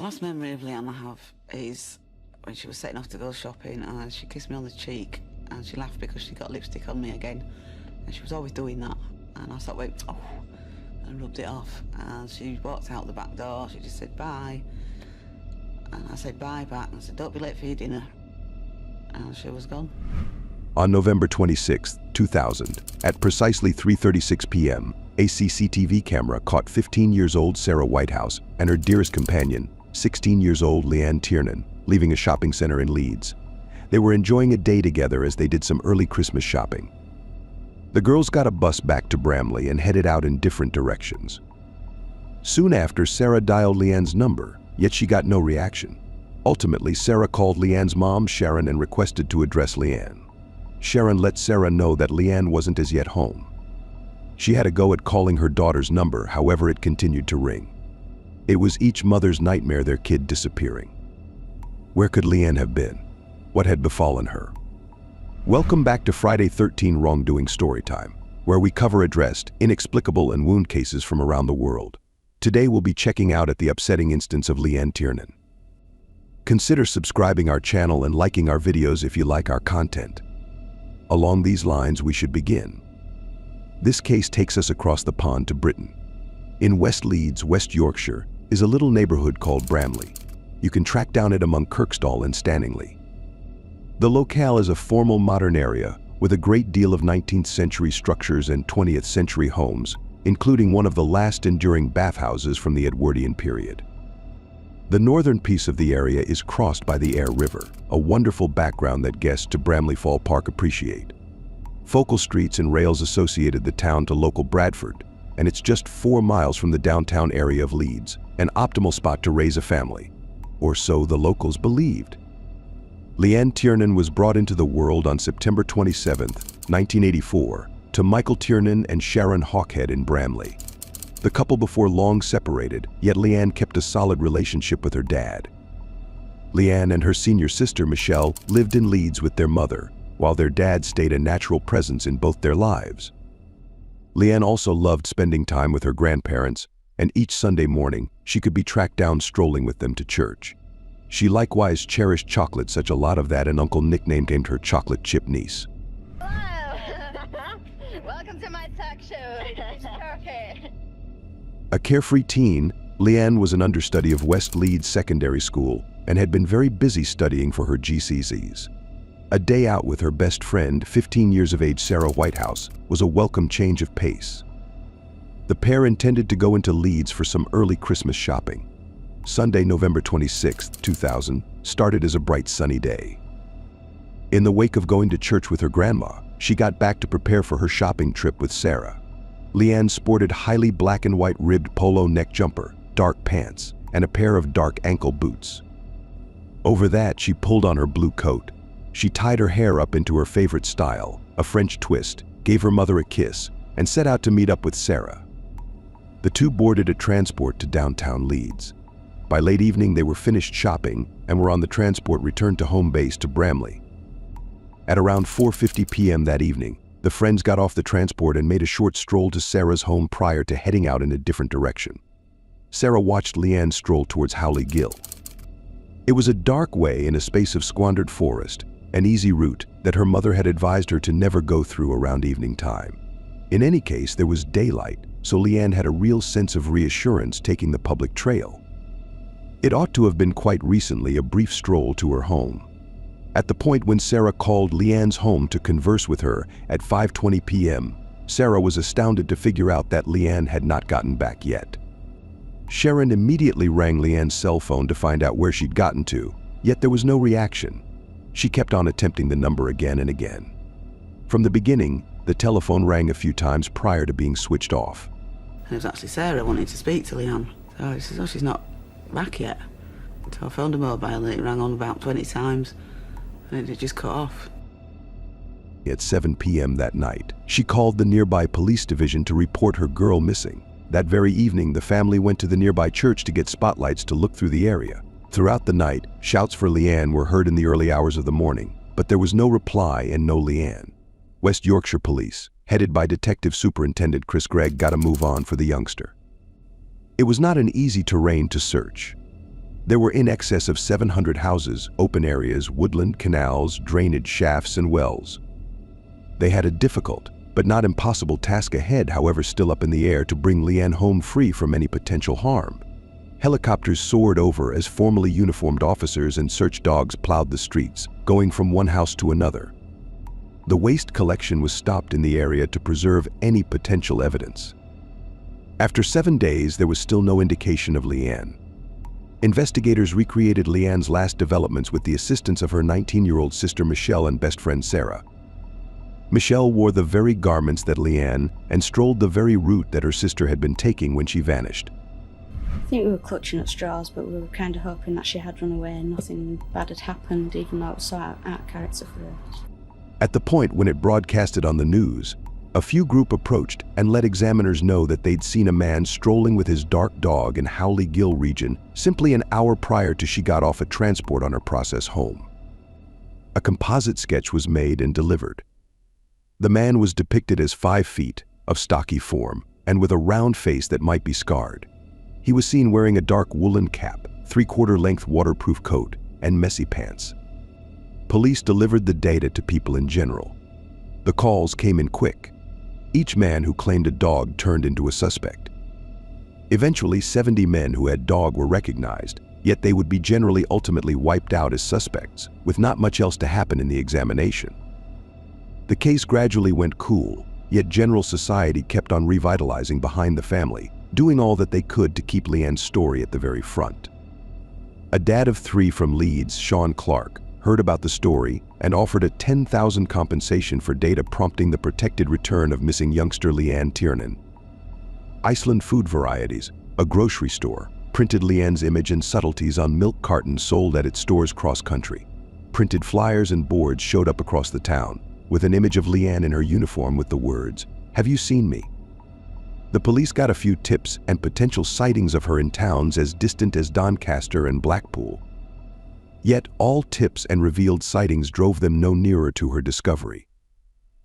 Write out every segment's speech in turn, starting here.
last memory of Leanne I have is when she was setting off to go shopping and she kissed me on the cheek and she laughed because she got lipstick on me again. And she was always doing that. And I sort of went, oh, and rubbed it off. And she walked out the back door, she just said bye. And I said bye back and I said, don't be late for your dinner. And she was gone. On November 26, 2000, at precisely 3:36 p.m., a CCTV camera caught 15-year-old Sarah Whitehouse and her dearest companion, 16-year-old Leanne Tiernan, leaving a shopping center in Leeds. They were enjoying a day together as they did some early Christmas shopping. The girls got a bus back to Bramley and headed out in different directions. Soon after, Sarah dialed Leanne's number, yet she got no reaction. Ultimately, Sarah called Leanne's mom, Sharon, and requested to address Leanne. Sharon let Sarah know that Leanne wasn't as yet home. She had a go at calling her daughter's number, however it continued to ring. It was each mother's nightmare, their kid disappearing. Where could Leanne have been? What had befallen her? Welcome back to Friday 13 Wrongdoing Storytime, where we cover addressed, inexplicable, and wound cases from around the world. Today we'll be checking out at the upsetting instance of Leanne Tiernan. Consider subscribing our channel and liking our videos if you like our content. Along these lines, we should begin. This case takes us across the pond to Britain. In West Leeds, West Yorkshire, is a little neighborhood called Bramley. You can track down it among Kirkstall and Stanningley. The locale is a formal modern area with a great deal of 19th century structures and 20th century homes, including one of the last enduring bathhouses from the Edwardian period. The northern piece of the area is crossed by the Ayr River, a wonderful background that guests to Bramley Fall Park appreciate. Focal streets and rails associated the town to local Bradford, and it's just 4 miles from the downtown area of Leeds, an optimal spot to raise a family. Or so the locals believed. Leanne Tiernan was brought into the world on September 27, 1984, to Michael Tiernan and Sharon Hawkhead in Bramley. The couple before long separated, yet Leanne kept a solid relationship with her dad. Leanne and her senior sister, Michelle, lived in Leeds with their mother, while their dad stayed a natural presence in both their lives. Leanne also loved spending time with her grandparents, and each Sunday morning, she could be tracked down strolling with them to church. She likewise cherished chocolate, such a lot of that an Uncle Nick named her Chocolate Chip Niece. Hello! Welcome to my talk show. Okay. A carefree teen, Leanne was an understudy of West Leeds Secondary School and had been very busy studying for her GCSEs. A day out with her best friend, 15 years of age Sarah Whitehouse, was a welcome change of pace. The pair intended to go into Leeds for some early Christmas shopping. Sunday, November 26, 2000, started as a bright sunny day. In the wake of going to church with her grandma, she got back to prepare for her shopping trip with Sarah. Leanne sported highly black and white ribbed polo neck jumper, dark pants, and a pair of dark ankle boots. Over that, she pulled on her blue coat. She tied her hair up into her favorite style, a French twist, gave her mother a kiss, and set out to meet up with Sarah. The two boarded a transport to downtown Leeds. By late evening, they were finished shopping and were on the transport returned to home base to Bramley. At around 4:50 p.m. that evening, the friends got off the transport and made a short stroll to Sarah's home prior to heading out in a different direction. Sarah watched Leanne stroll towards Howley Gill. It was a dark way in a space of squandered forest, an easy route that her mother had advised her to never go through around evening time. In any case, there was daylight, so Leanne had a real sense of reassurance taking the public trail. It ought to have been quite recently a brief stroll to her home. At the point when Sarah called Leanne's home to converse with her at 5:20 p.m., Sarah was astounded to figure out that Leanne had not gotten back yet. Sharon immediately rang Leanne's cell phone to find out where she'd gotten to, yet there was no reaction. She kept on attempting the number again and again. From the beginning, the telephone rang a few times prior to being switched off. And it was actually Sarah wanting to speak to Leanne. So he says, oh, she's not back yet. So I phoned her mobile and it rang on about 20 times and it just cut off. At 7 p.m. that night, she called the nearby police division to report her girl missing. That very evening, the family went to the nearby church to get spotlights to look through the area. Throughout the night, shouts for Leanne were heard in the early hours of the morning, but there was no reply and no Leanne. West Yorkshire Police, headed by Detective Superintendent Chris Gregg, got a move on for the youngster. It was not an easy terrain to search. There were in excess of 700 houses, open areas, woodland, canals, drainage shafts, and wells. They had a difficult, but not impossible task ahead, however still up in the air, to bring Leanne home free from any potential harm. Helicopters soared over as formally uniformed officers and search dogs plowed the streets, going from one house to another. The waste collection was stopped in the area to preserve any potential evidence. After 7 days, there was still no indication of Leanne. Investigators recreated Leanne's last developments with the assistance of her 19-year-old sister Michelle and best friend Sarah. Michelle wore the very garments that Leanne and strolled the very route that her sister had been taking when she vanished. I think we were clutching at straws, but we were kind of hoping that she had run away and nothing bad had happened, even though it was so out of character for her. At the point when it broadcasted on the news, a few group approached and let examiners know that they'd seen a man strolling with his dark dog in Howley Gill region simply an hour prior to she got off a transport on her process home. A composite sketch was made and delivered. The man was depicted as 5 feet, of stocky form, and with a round face that might be scarred. He was seen wearing a dark woolen cap, 3/4 length waterproof coat, and messy pants. Police delivered the data to people in general. The calls came in quick. Each man who claimed a dog turned into a suspect. Eventually, 70 men who had dog were recognized, yet they would be generally ultimately wiped out as suspects, with not much else to happen in the examination. The case gradually went cool, yet general society kept on revitalizing behind the family, doing all that they could to keep Leanne's story at the very front. A dad of 3 from Leeds, Sean Clark, heard about the story and offered a $10,000 compensation for data prompting the protected return of missing youngster Leanne Tiernan. Iceland Food Varieties, a grocery store, printed Leanne's image and subtleties on milk cartons sold at its stores cross-country. Printed flyers and boards showed up across the town, with an image of Leanne in her uniform with the words, "Have you seen me?" The police got a few tips and potential sightings of her in towns as distant as Doncaster and Blackpool. Yet all tips and revealed sightings drove them no nearer to her discovery.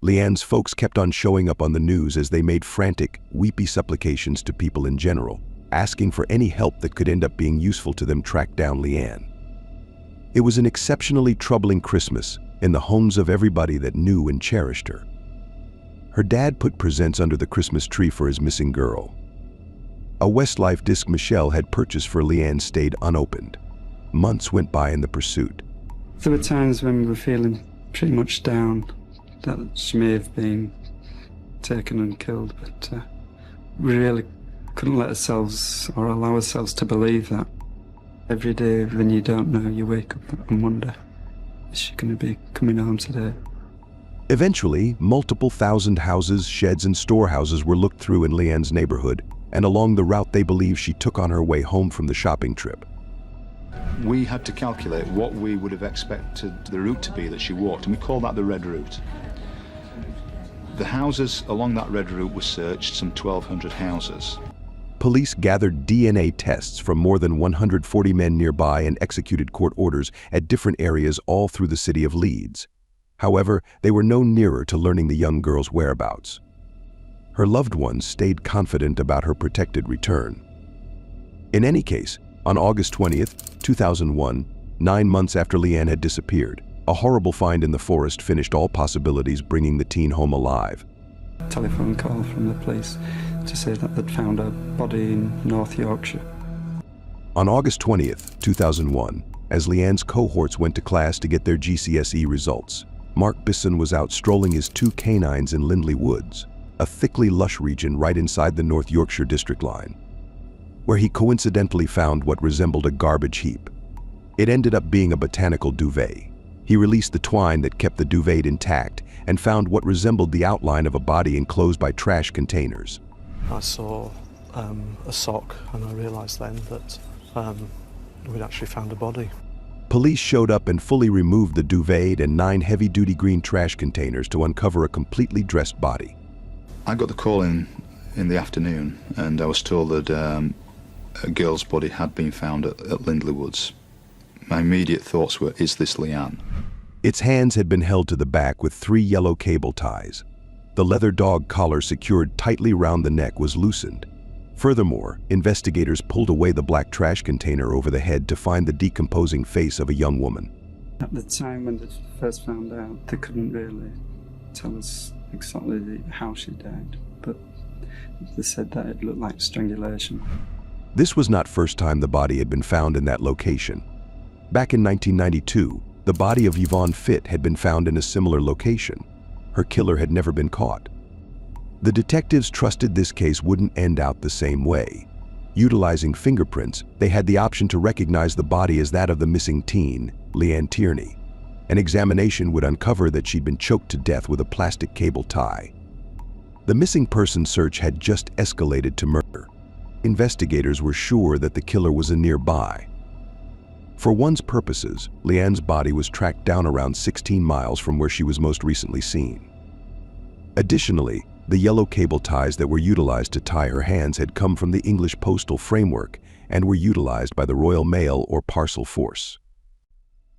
Leanne's folks kept on showing up on the news as they made frantic, weepy supplications to people in general, asking for any help that could end up being useful to them track down Leanne. It was an exceptionally troubling Christmas in the homes of everybody that knew and cherished her. Her dad put presents under the Christmas tree for his missing girl. A Westlife disc Michelle had purchased for Leanne stayed unopened. Months went by in the pursuit. There were times when we were feeling pretty much down that she may have been taken and killed, but we really couldn't let ourselves or allow ourselves to believe that. Every day when you don't know, you wake up and wonder, is she going to be coming home today? Eventually, multiple thousand houses, sheds, and storehouses were looked through in Leanne's neighborhood and along the route they believe she took on her way home from the shopping trip. We had to calculate what we would have expected the route to be that she walked, and we call that the red route. The houses along that red route were searched, some 1,200 houses. Police gathered DNA tests from more than 140 men nearby and executed court orders at different areas all through the city of Leeds. However, they were no nearer to learning the young girl's whereabouts. Her loved ones stayed confident about her protected return. In any case, on August 20th, 2001, 9 months after Leanne had disappeared, a horrible find in the forest finished all possibilities bringing the teen home alive. Telephone call from the police to say that they'd found her body in North Yorkshire. On August 20th, 2001, as Leanne's cohorts went to class to get their GCSE results, Mark Bisson was out strolling his 2 canines in Lindley Woods, a thickly lush region right inside the North Yorkshire district line, where he coincidentally found what resembled a garbage heap. It ended up being a botanical duvet. He released the twine that kept the duvet intact and found what resembled the outline of a body enclosed by trash containers. I saw a sock and I realised then that we'd actually found a body. Police showed up and fully removed the duvet and 9 heavy-duty green trash containers to uncover a completely dressed body. I got the call in the afternoon, and I was told that a girl's body had been found at Lindley Woods. My immediate thoughts were, is this Leanne? Its hands had been held to the back with 3 yellow cable ties. The leather dog collar secured tightly round the neck was loosened. Furthermore, investigators pulled away the black trash container over the head to find the decomposing face of a young woman. At the time when they first found out, they couldn't really tell us exactly how she died, but they said that it looked like strangulation. This was not first time the body had been found in that location. Back in 1992, the body of Yvonne Fitt had been found in a similar location. Her killer had never been caught. The detectives trusted this case wouldn't end out the same way. Utilizing fingerprints, they had the option to recognize the body as that of the missing teen, Leanne Tiernan. An examination would uncover that she'd been choked to death with a plastic cable tie. The missing person search had just escalated to murder. Investigators were sure that the killer was nearby. For one's purposes, Leanne's body was tracked down around 16 miles from where she was most recently seen. Additionally, the yellow cable ties that were utilized to tie her hands had come from the English postal framework and were utilized by the Royal Mail or Parcel Force.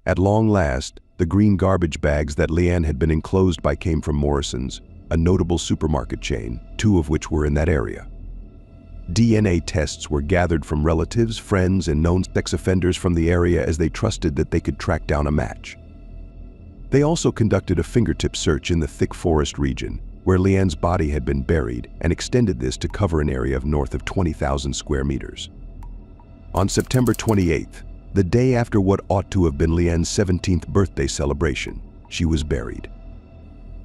At long last, the green garbage bags that Leanne had been enclosed by came from Morrison's, a notable supermarket chain, 2 of which were in that area. DNA tests were gathered from relatives, friends, and known sex offenders from the area as they trusted that they could track down a match. They also conducted a fingertip search in the thick forest region, where Leanne's body had been buried, and extended this to cover an area of north of 20,000 square meters. On September 28th, the day after what ought to have been Leanne's 17th birthday celebration, she was buried.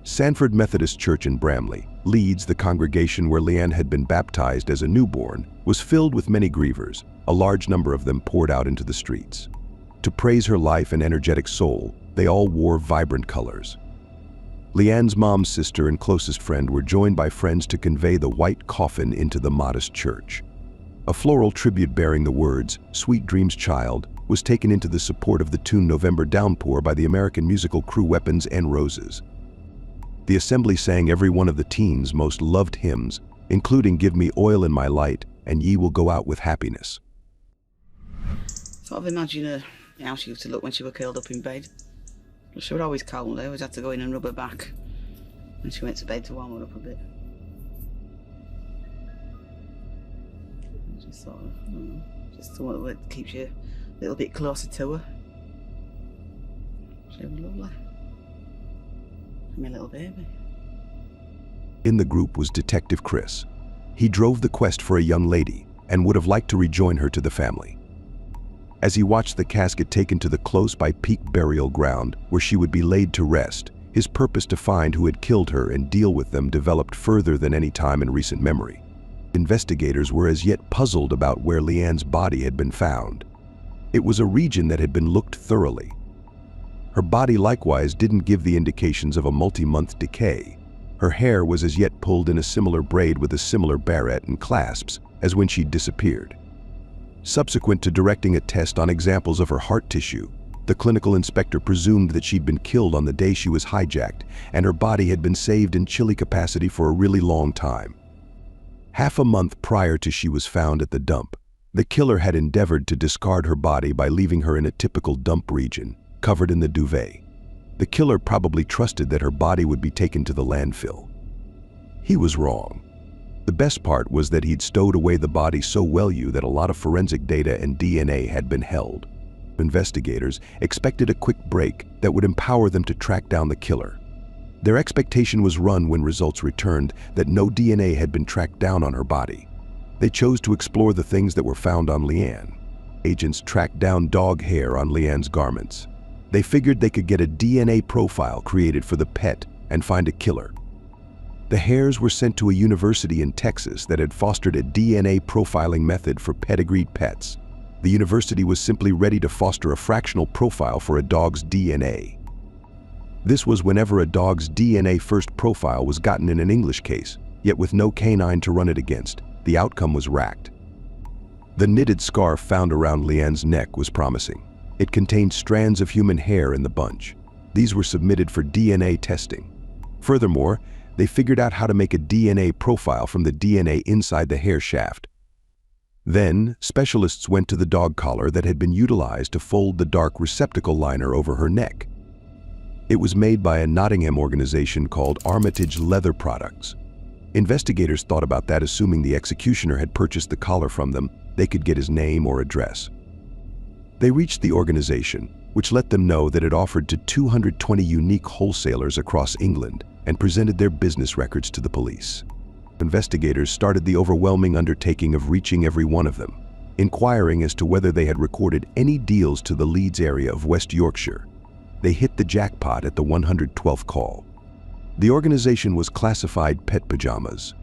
Sanford Methodist Church in Bramley, Leeds, the congregation where Leanne had been baptized as a newborn, was filled with many grievers. A large number of them poured out into the streets. To praise her life and energetic soul, they all wore vibrant colors. Leanne's mom's sister and closest friend were joined by friends to convey the white coffin into the modest church. A floral tribute bearing the words, "Sweet Dreams, Child," was taken into the support of the tune November Downpour by the American musical crew Weapons and Roses. The assembly sang every one of the teens' most loved hymns, including "Give Me Oil in My Light" and "Ye Will Go Out with Happiness." Sort of imagine her, how she used to look when she was curled up in bed. She was always cold, I always had to go in and rub her back. And she went to bed to warm her up a bit. Just sort of, I don't know, just someone that keeps you a little bit closer to her. She was lovely. My little baby. In the group was Detective Chris. He drove the quest for a young lady and would have liked to rejoin her to the family. As he watched the casket taken to the close-by-Peak burial ground where she would be laid to rest, his purpose to find who had killed her and deal with them developed further than any time in recent memory. Investigators were as yet puzzled about where Leanne's body had been found. It was a region that had been looked thoroughly. Her body likewise didn't give the indications of a multi-month decay. Her hair was as yet pulled in a similar braid with a similar barrette and clasps as when she'd disappeared. Subsequent to directing a test on examples of her heart tissue, the clinical inspector presumed that she'd been killed on the day she was hijacked and her body had been saved in chilly capacity for a really long time. Half a month prior to she was found at the dump, the killer had endeavored to discard her body by leaving her in a typical dump region, covered in the duvet. The killer probably trusted that her body would be taken to the landfill. He was wrong. The best part was that he'd stowed away the body so well that a lot of forensic data and DNA had been held. Investigators expected a quick break that would empower them to track down the killer. Their expectation was run when results returned that no DNA had been tracked down on her body. They chose to explore the things that were found on Leanne. Agents tracked down dog hair on Leanne's garments. They figured they could get a DNA profile created for the pet and find a killer. The hairs were sent to a university in Texas that had fostered a DNA profiling method for pedigreed pets. The university was simply ready to foster a fractional profile for a dog's DNA. This was whenever a dog's DNA first profile was gotten in an English case, yet with no canine to run it against. The outcome was racked. The knitted scarf found around Leanne's neck was promising. It contained strands of human hair in the bunch. These were submitted for DNA testing. Furthermore, they figured out how to make a DNA profile from the DNA inside the hair shaft. Then, specialists went to the dog collar that had been utilized to fold the dark receptacle liner over her neck. It was made by a Nottingham organization called Armitage Leather Products. Investigators thought about that, assuming the executioner had purchased the collar from them, they could get his name or address. They reached the organization, which let them know that it offered to 220 unique wholesalers across England and presented their business records to the police. Investigators started the overwhelming undertaking of reaching every one of them, inquiring as to whether they had recorded any deals to the Leeds area of West Yorkshire. They hit the jackpot at the 112th call. The organization was classified Pet Pajamas.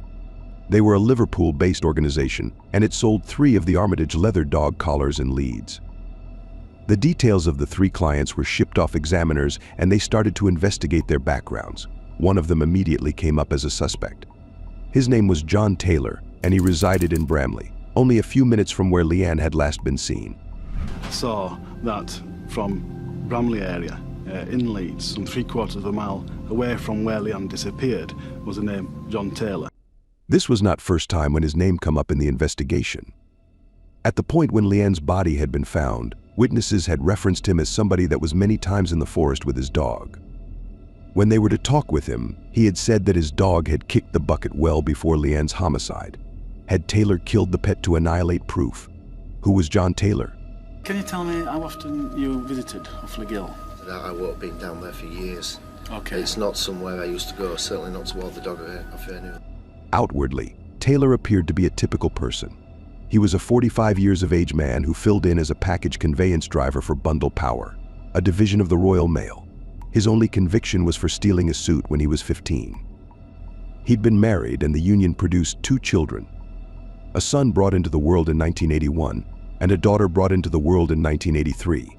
They were a Liverpool-based organization, and it sold 3 of the Armitage leather dog collars in Leeds. The details of the 3 clients were shipped off examiners, and they started to investigate their backgrounds. One of them immediately came up as a suspect. His name was John Taylor, and he resided in Bramley, only a few minutes from where Leanne had last been seen. Saw that from Bramley area in Leeds, some 3/4 of a mile away from where Leanne disappeared, was the name John Taylor. This was not first time when his name come up in the investigation. At the point when Leanne's body had been found, witnesses had referenced him as somebody that was many times in the forest with his dog. When they were to talk with him, he had said that his dog had kicked the bucket well before Leanne's homicide. Had Taylor killed the pet to annihilate proof? Who was John Taylor? Can you tell me how often you visited Offley Gill? I won't have been down there for years. Okay. It's not somewhere I used to go, certainly not toward the dog affair. Outwardly, Taylor appeared to be a typical person. He was a 45 years of age man who filled in as a package conveyance driver for Bundle Power, a division of the Royal Mail. His only conviction was for stealing a suit when he was 15. He'd been married, and the union produced 2 children. A son brought into the world in 1981, and a daughter brought into the world in 1983.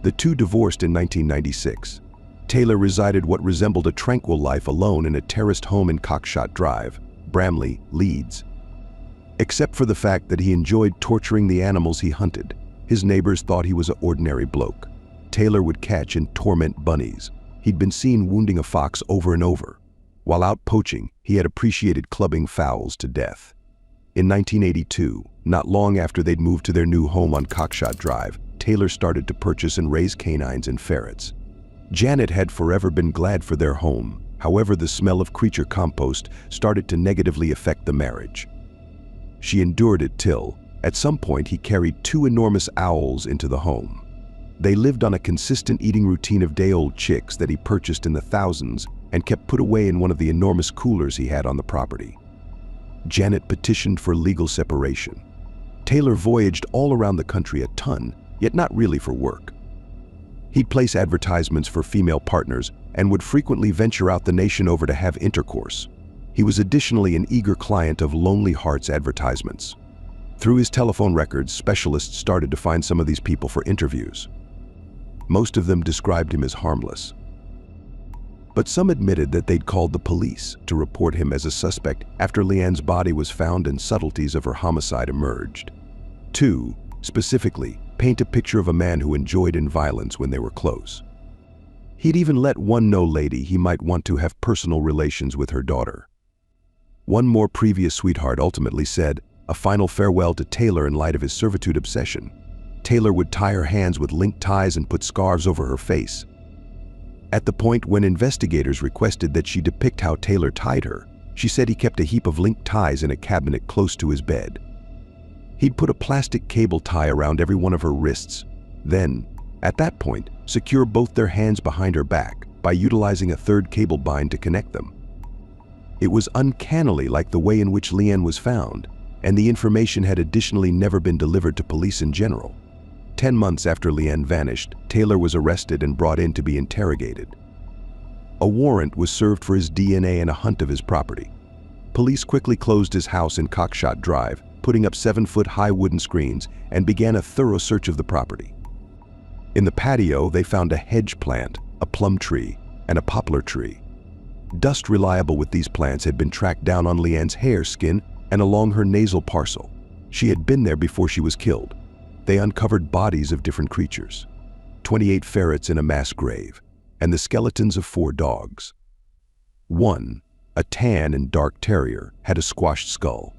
The 2 divorced in 1996. Taylor resided what resembled a tranquil life alone in a terraced home in Cockshot Drive, Bramley, Leeds. Except for the fact that he enjoyed torturing the animals he hunted, his neighbors thought he was an ordinary bloke. Taylor would catch and torment bunnies. He'd been seen wounding a fox over and over. While out poaching, he had appreciated clubbing fowls to death. In 1982, not long after they'd moved to their new home on Cockshot Drive, Taylor started to purchase and raise canines and ferrets. Janet had forever been glad for their home. However, the smell of creature compost started to negatively affect the marriage. She endured it till, at some point, he carried 2 enormous owls into the home. They lived on a consistent eating routine of day-old chicks that he purchased in the thousands and kept put away in one of the enormous coolers he had on the property. Janet petitioned for legal separation. Taylor voyaged all around the country a ton, yet not really for work. He'd place advertisements for female partners and would frequently venture out the nation over to have intercourse. He was additionally an eager client of Lonely Hearts advertisements. Through his telephone records, specialists started to find some of these people for interviews. Most of them described him as harmless. But some admitted that they'd called the police to report him as a suspect after Leanne's body was found and subtleties of her homicide emerged. 2, specifically, paint a picture of a man who enjoyed in violence when they were close. He'd even let one know lady he might want to have personal relations with her daughter. One more previous sweetheart ultimately said, a final farewell to Taylor in light of his servitude obsession. Taylor would tie her hands with linked ties and put scarves over her face. At the point when investigators requested that she depict how Taylor tied her, she said he kept a heap of linked ties in a cabinet close to his bed. He'd put a plastic cable tie around every one of her wrists. Then, at that point, secure both their hands behind her back by utilizing a third cable bind to connect them. It was uncannily like the way in which Leanne was found, and the information had additionally never been delivered to police in general. 10 months after Leanne vanished, Taylor was arrested and brought in to be interrogated. A warrant was served for his DNA and a hunt of his property. Police quickly closed his house in Cockshot Drive, putting up 7-foot-high wooden screens, and began a thorough search of the property. In the patio, they found a hedge plant, a plum tree, and a poplar tree. Dust reliable with these plants had been tracked down on Leanne's hair, skin, and along her nasal parcel. She had been there before she was killed. They uncovered bodies of different creatures, 28 ferrets in a mass grave, and the skeletons of 4 dogs. One, a tan and dark terrier, had a squashed skull.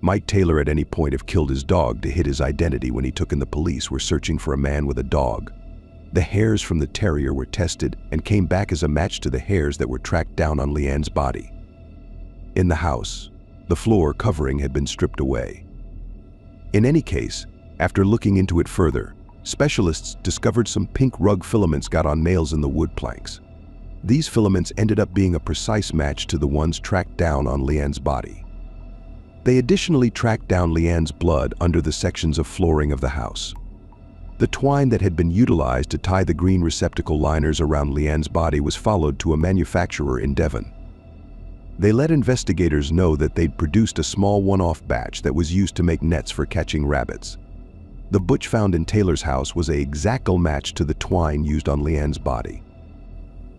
Might Taylor at any point have killed his dog to hide his identity when he took in the police were searching for a man with a dog? The hairs from the terrier were tested and came back as a match to the hairs that were tracked down on Leanne's body. In the house, the floor covering had been stripped away. In any case, after looking into it further, specialists discovered some pink rug filaments got on nails in the wood planks. These filaments ended up being a precise match to the ones tracked down on Leanne's body. They additionally tracked down Leanne's blood under the sections of flooring of the house. The twine that had been utilized to tie the green receptacle liners around Leanne's body was followed to a manufacturer in Devon. They let investigators know that they'd produced a small one-off batch that was used to make nets for catching rabbits. The butch found in Taylor's house was an exact match to the twine used on Leanne's body.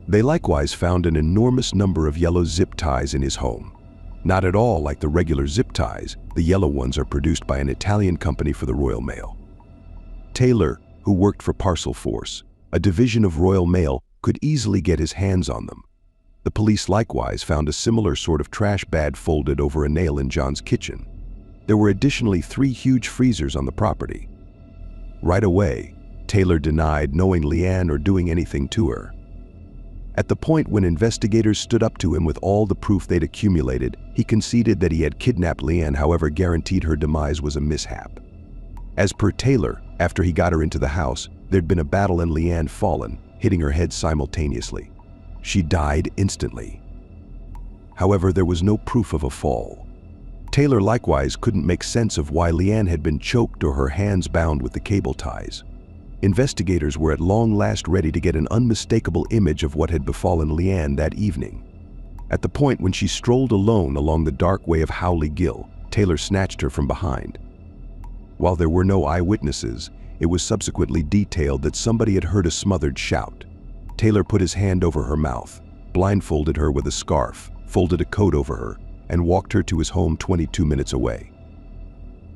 They likewise found an enormous number of yellow zip ties in his home. Not at all like the regular zip ties, the yellow ones are produced by an Italian company for the Royal Mail. Taylor, who worked for Parcel Force, a division of Royal Mail, could easily get his hands on them. The police likewise found a similar sort of trash bag folded over a nail in John's kitchen. There were additionally 3 huge freezers on the property. Right away, Taylor denied knowing Leanne or doing anything to her. At the point when investigators stood up to him with all the proof they'd accumulated, he conceded that he had kidnapped Leanne, however guaranteed her demise was a mishap. As per Taylor, after he got her into the house, there'd been a battle and Leanne fallen, hitting her head simultaneously. She died instantly. However, there was no proof of a fall. Taylor likewise couldn't make sense of why Leanne had been choked or her hands bound with the cable ties. Investigators were at long last ready to get an unmistakable image of what had befallen Leanne that evening. At the point when she strolled alone along the dark way of Howley Gill, Taylor snatched her from behind. While there were no eyewitnesses, it was subsequently detailed that somebody had heard a smothered shout. Taylor put his hand over her mouth, blindfolded her with a scarf, folded a coat over her, and walked her to his home 22 minutes away.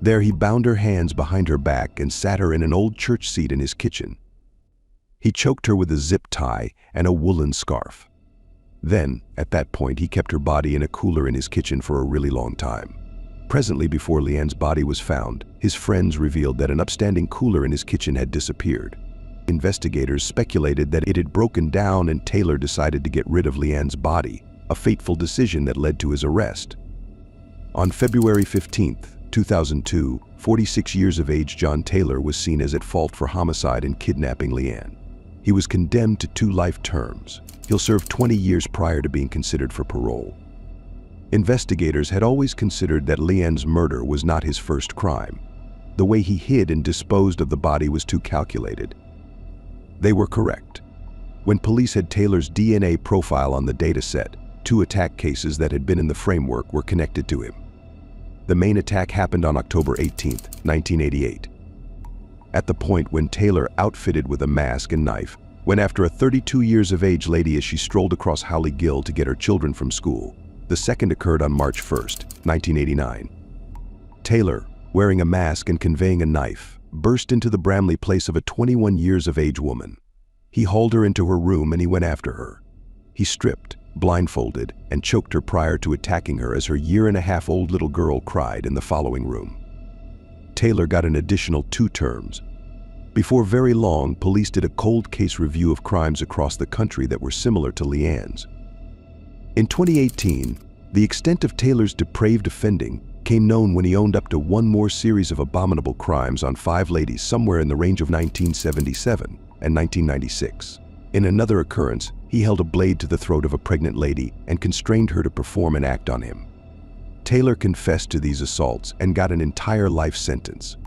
There he bound her hands behind her back and sat her in an old church seat in his kitchen. He choked her with a zip tie and a woolen scarf. Then, at that point, he kept her body in a cooler in his kitchen for a really long time. Presently, before Leanne's body was found, his friends revealed that an upstanding cooler in his kitchen had disappeared. Investigators speculated that it had broken down and Taylor decided to get rid of Leanne's body, a fateful decision that led to his arrest. On February 15, 2002, 46 years of age John Taylor was seen as at fault for homicide and kidnapping Leanne. He was condemned to 2 life terms. He'll serve 20 years prior to being considered for parole. Investigators had always considered that Leanne's murder was not his first crime. The way he hid and disposed of the body was too calculated. They were correct. When police had Taylor's DNA profile on the data set, 2 attack cases that had been in the framework were connected to him. The main attack happened on October 18, 1988. At the point when Taylor, outfitted with a mask and knife, went after a 32 years of age lady as she strolled across Howley Gill to get her children from school. The second occurred on March 1, 1989. Taylor, wearing a mask and conveying a knife, burst into the Bramley place of a 21 years of age woman. He hauled her into her room and he went after her. He stripped, blindfolded, and choked her prior to attacking her as her year-and-a-half-old little girl cried in the following room. Taylor got an additional 2 terms. Before very long, police did a cold case review of crimes across the country that were similar to Leanne's. In 2018, the extent of Taylor's depraved offending came known when he owned up to 1 more series of abominable crimes on 5 ladies somewhere in the range of 1977 and 1996. In another occurrence, he held a blade to the throat of a pregnant lady and constrained her to perform an act on him. Taylor confessed to these assaults and got an entire life sentence.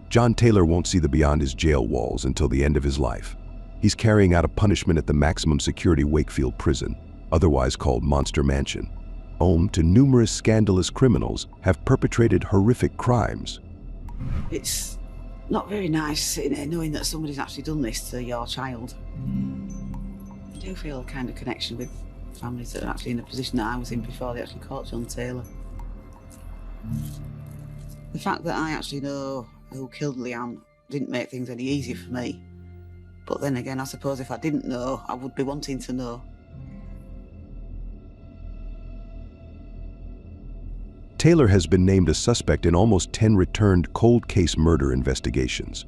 John Taylor won't see the beyond his jail walls until the end of his life. He's carrying out a punishment at the maximum security Wakefield prison, otherwise called Monster Mansion, home to numerous scandalous criminals have perpetrated horrific crimes. It's not very nice sitting there knowing that somebody's actually done this to your child. I do feel a kind of connection with families that are actually in the position that I was in before they actually caught John Taylor. The fact that I actually know who killed Leanne didn't make things any easier for me. But then again, I suppose if I didn't know, I would be wanting to know. Taylor has been named a suspect in almost 10 returned cold case murder investigations.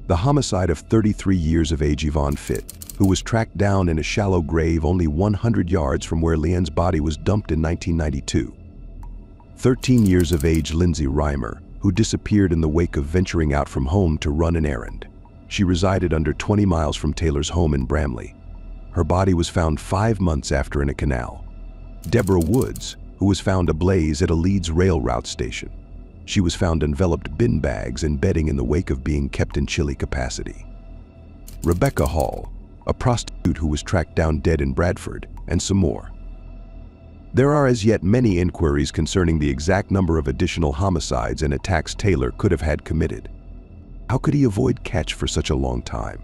The homicide of 33 years of age Yvonne Fitt, who was tracked down in a shallow grave only 100 yards from where Leanne's body was dumped in 1992. 13 years of age Lindsay Reimer, who disappeared in the wake of venturing out from home to run an errand. She resided under 20 miles from Taylor's home in Bramley. Her body was found 5 months after in a canal. Deborah Woods, who was found ablaze at a Leeds rail route station. She was found enveloped bin bags and bedding in the wake of being kept in chilly capacity. Rebecca Hall, a prostitute who was tracked down dead in Bradford, and some more. There are as yet many inquiries concerning the exact number of additional homicides and attacks Taylor could have had committed. How could he avoid catch for such a long time?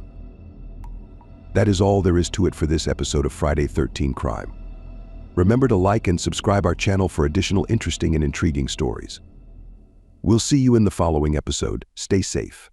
That is all there is to it for this episode of Friday 13 Crime. Remember to like and subscribe our channel for additional interesting and intriguing stories. We'll see you in the following episode. Stay safe.